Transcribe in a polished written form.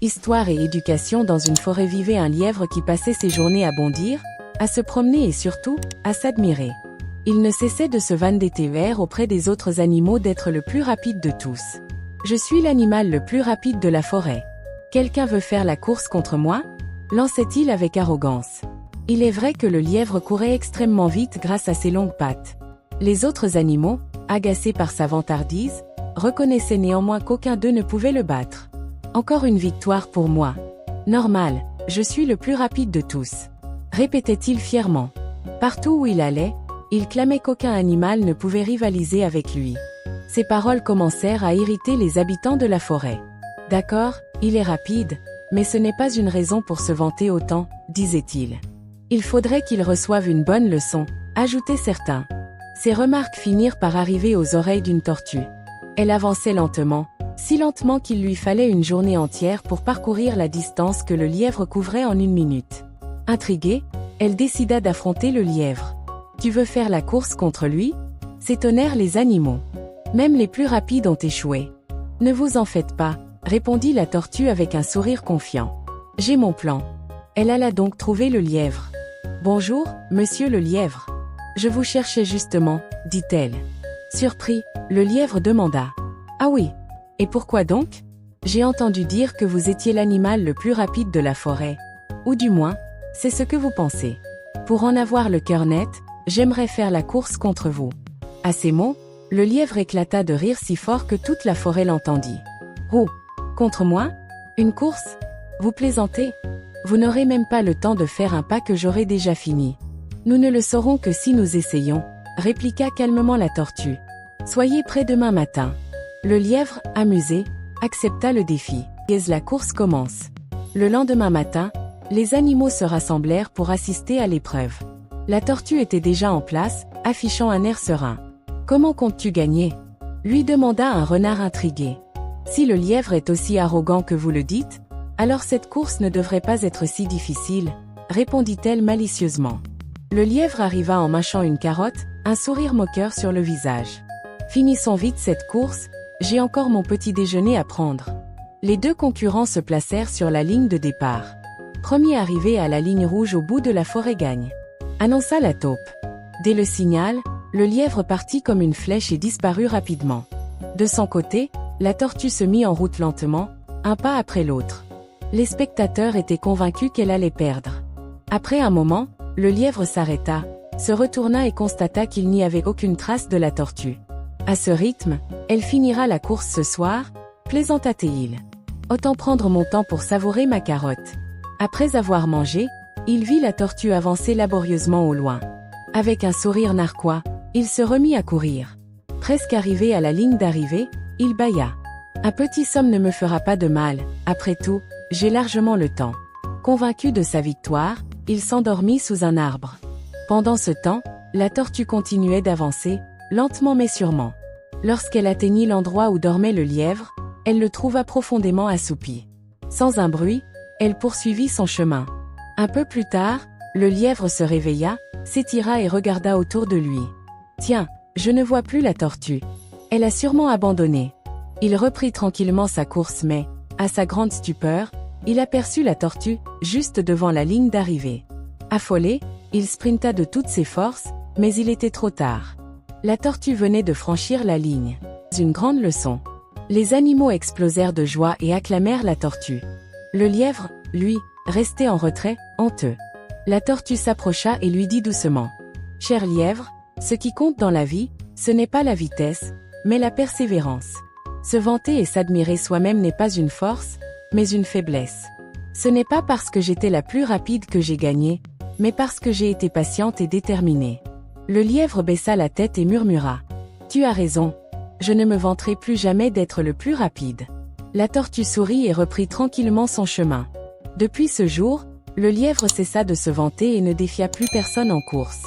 Histoire et éducation. Dans une forêt vivait un lièvre qui passait ses journées à bondir, à se promener et surtout, à s'admirer. Il ne cessait de se vanter auprès des autres animaux d'être le plus rapide de tous. Je suis l'animal le plus rapide de la forêt. Quelqu'un veut faire la course contre moi? Lançait-il avec arrogance. Il est vrai que le lièvre courait extrêmement vite grâce à ses longues pattes. Les autres animaux, agacés par sa vantardise, reconnaissaient néanmoins qu'aucun d'eux ne pouvait le battre. Encore une victoire pour moi. Normal, je suis le plus rapide de tous, répétait-il fièrement. Partout où il allait, il clamait qu'aucun animal ne pouvait rivaliser avec lui. Ces paroles commencèrent à irriter les habitants de la forêt. D'accord, il est rapide, mais ce n'est pas une raison pour se vanter autant, disait-il. Il faudrait qu'il reçoive une bonne leçon, ajoutaient certains. Ces remarques finirent par arriver aux oreilles d'une tortue. Elle avançait lentement, si lentement qu'il lui fallait une journée entière pour parcourir la distance que le lièvre couvrait en 1 minute. Intriguée, elle décida d'affronter le lièvre. Tu veux faire la course contre lui? S'étonnèrent les animaux. Même les plus rapides ont échoué. Ne vous en faites pas, répondit la tortue avec un sourire confiant. J'ai mon plan. Elle alla donc trouver le lièvre. Bonjour, monsieur le lièvre. Je vous cherchais justement, dit-elle. Surpris, le lièvre demanda. Ah oui. Et pourquoi donc? J'ai entendu dire que vous étiez l'animal le plus rapide de la forêt. Ou du moins, c'est ce que vous pensez. Pour en avoir le cœur net, j'aimerais faire la course contre vous. À ces mots, le lièvre éclata de rire si fort que toute la forêt l'entendit. Oh, contre moi? Une course? Vous plaisantez? Vous n'aurez même pas le temps de faire un pas que j'aurai déjà fini. Nous ne le saurons que si nous essayons, répliqua calmement la tortue. Soyez prêts demain matin. Le lièvre, amusé, accepta le défi. Et la course commence. Le lendemain matin, les animaux se rassemblèrent pour assister à l'épreuve. La tortue était déjà en place, affichant un air serein. Comment comptes-tu gagner? Lui demanda un renard intrigué. Si le lièvre est aussi arrogant que vous le dites, alors cette course ne devrait pas être si difficile, répondit-elle malicieusement. Le lièvre arriva en mâchant une carotte, un sourire moqueur sur le visage. Finissons vite cette course, j'ai encore mon petit déjeuner à prendre. Les deux concurrents se placèrent sur la ligne de départ. Premier arrivé à la ligne rouge au bout de la forêt gagne, annonça la taupe. Dès le signal, le lièvre partit comme une flèche et disparut rapidement. De son côté, la tortue se mit en route lentement, un pas après l'autre. Les spectateurs étaient convaincus qu'elle allait perdre. Après un moment, le lièvre s'arrêta, se retourna et constata qu'il n'y avait aucune trace de la tortue. À ce rythme, elle finira la course ce soir, plaisanta-t-il. Autant prendre mon temps pour savourer ma carotte. Après avoir mangé, il vit la tortue avancer laborieusement au loin. Avec un sourire narquois, il se remit à courir. Presque arrivé à la ligne d'arrivée, il bâilla. Un petit somme ne me fera pas de mal, après tout, j'ai largement le temps. Convaincu de sa victoire, il s'endormit sous un arbre. Pendant ce temps, la tortue continuait d'avancer, lentement mais sûrement. Lorsqu'elle atteignit l'endroit où dormait le lièvre, elle le trouva profondément assoupi. Sans un bruit, elle poursuivit son chemin. Un peu plus tard, le lièvre se réveilla, s'étira et regarda autour de lui. Tiens, je ne vois plus la tortue. Elle a sûrement abandonné. Il reprit tranquillement sa course mais, à sa grande stupeur, il aperçut la tortue, juste devant la ligne d'arrivée. Affolé, il sprinta de toutes ses forces, mais il était trop tard. La tortue venait de franchir la ligne. Une grande leçon. Les animaux explosèrent de joie et acclamèrent la tortue. Le lièvre, lui, restait en retrait, honteux. La tortue s'approcha et lui dit doucement. « Cher lièvre, ce qui compte dans la vie, ce n'est pas la vitesse, mais la persévérance. Se vanter et s'admirer soi-même n'est pas une force, mais une faiblesse. Ce n'est pas parce que j'étais la plus rapide que j'ai gagné, mais parce que j'ai été patiente et déterminée. » Le lièvre baissa la tête et murmura. « Tu as raison, je ne me vanterai plus jamais d'être le plus rapide. » La tortue sourit et reprit tranquillement son chemin. Depuis ce jour, le lièvre cessa de se vanter et ne défia plus personne en course.